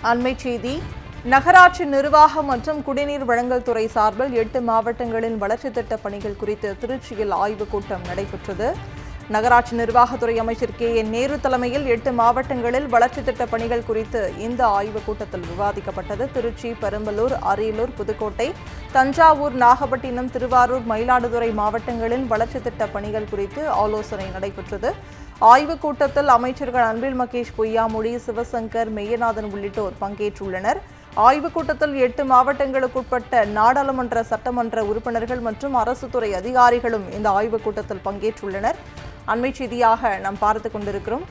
அண்மை செய்தி. நகராட்சி நிர்வாகம் மற்றும் குடிநீர் வழங்கல் துறை சார்பில் 8 மாவட்டங்களின் வளர்ச்சித் திட்ட பணிகள் குறித்து திருச்சியில் ஆய்வுக் கூட்டம் நடைபெற்றது. நகராட்சி நிர்வாகத்துறை அமைச்சர் KN நேரு தலைமையில் 8 மாவட்டங்களில் வளர்ச்சித் திட்ட பணிகள் குறித்து இந்த ஆய்வுக் கூட்டத்தில் விவாதிக்கப்பட்டது. திருச்சி, பெரம்பலூர், அரியலூர், புதுக்கோட்டை, தஞ்சாவூர், நாகப்பட்டினம், திருவாரூர், மயிலாடுதுறை மாவட்டங்களின் வளர்ச்சித் திட்ட பணிகள் குறித்து ஆலோசனை நடைபெற்றது. ஆய்வுக் கூட்டத்தில் அமைச்சர்கள் அன்பில் மகேஷ் பொய்யாமொழி, சிவசங்கர், மெய்யநாதன் உள்ளிட்டோர் பங்கேற்றுள்ளனர். ஆய்வுக் கூட்டத்தில் 8 மாவட்டங்களுக்குட்பட்ட நாடாளுமன்ற, சட்டமன்ற உறுப்பினர்கள் மற்றும் அரசு துறை அதிகாரிகளும் இந்த ஆய்வுக் கூட்டத்தில் பங்கேற்றுள்ளனர். அண்மை செய்தியாக நாம் பார்த்துக் கொண்டிருக்கிறோம்.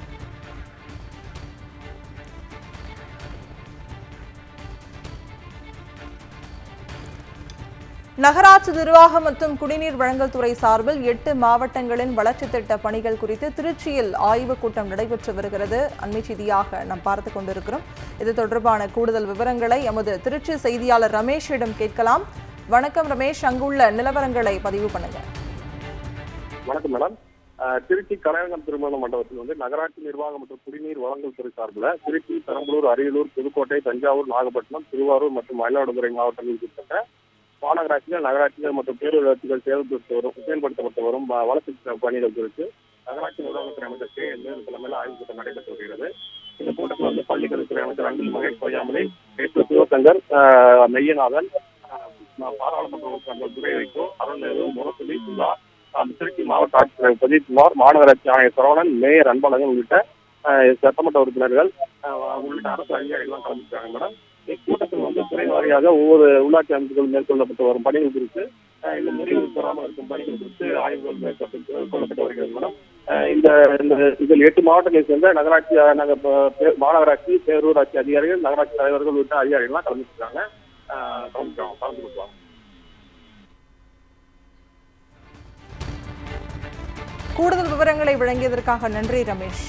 நகராட்சி நிர்வாகம் மற்றும் குடிநீர் வழங்கல் துறை சார்பில் 8 மாவட்டங்களின் வளர்ச்சித் திட்ட பணிகள் குறித்து திருச்சியில் ஆய்வுக் கூட்டம் நடைபெற்று வருகிறது. அண்மை செய்தியாக நாம் பார்த்துக் கொண்டிருக்கிறோம். இது தொடர்பான கூடுதல் விவரங்களை எமது திருச்சி செய்தியாளர் ரமேஷிடம் கேட்கலாம். வணக்கம் ரமேஷ், அங்குள்ள நிலவரங்களை பதிவு பண்ணுங்க. வணக்கம் மேடம். திருச்சி கலையரங்கம் திருமண மண்டபத்தில் நகராட்சி நிர்வாகம் மற்றும் குடிநீர் வழங்கல் துறை சார்பில் திருச்சி, பெரம்பலூர், அரியலூர், புதுக்கோட்டை, தஞ்சாவூர், நாகப்பட்டினம், திருவாரூர் மற்றும் மயிலாடுதுறை மாவட்டங்களுக்கு உட்பட்ட மாநகராட்சிகள், நகராட்சிகள் மற்றும் பேரூராட்சிகள் செயல்படுத்தப்பட்டு வரும் வளர்ச்சி பணிகள் குறித்து நகராட்சி நிர்வாகத்துறை அமைச்சர் KN நேரு தலைமையில் ஆய்வுக் கூட்டம் நடைபெற்று வருகிறது. இந்த கூட்டத்தில் பள்ளிக்கல்வித்துறை அமைச்சர் அன்பில் மகேஷ் பொய்யாமொழி, சிவசங்கர், மெய்யநாதன், பாராளுமன்ற உறுப்பினர்கள் துறை வைகோ, அருள்நேரு, முரசொலி, சுல்லா, திருச்சி மாவட்ட ஆட்சியர் பிரதீப்குமார், மாநகராட்சி ஆணையர் சரவணன், மேயர் அன்பழகன் உள்ளிட்ட சட்டமன்ற உறுப்பினர்கள் உள்ளிட்ட அரசு அதிகாரிகள் கலந்துருக்காங்க மேடம். இக்கூட்டத்தில் துறை வாரியாக ஒவ்வொரு உள்ளாட்சி அமைப்புகள் மேற்கொள்ளப்பட்டு வரும் பணிகள் குறித்து, இந்த முறைகள் பெறாமல் இருக்கும் பணிகள் குறித்து ஆய்வுகள் மேற்கொள்ளப்பட்டு வருகிறது மேடம். இதில் 8 மாவட்டங்களை சேர்ந்த நகராட்சி, மாநகராட்சி, பேரூராட்சி அதிகாரிகள், நகராட்சி தலைவர்கள் உள்ளிட்ட அதிகாரிகள்லாம் கலந்துருக்காங்க. கலந்து கொடுப்பாங்க. கூடுதல் விவரங்களை வழங்கியதற்காக நன்றி ரமேஷ்.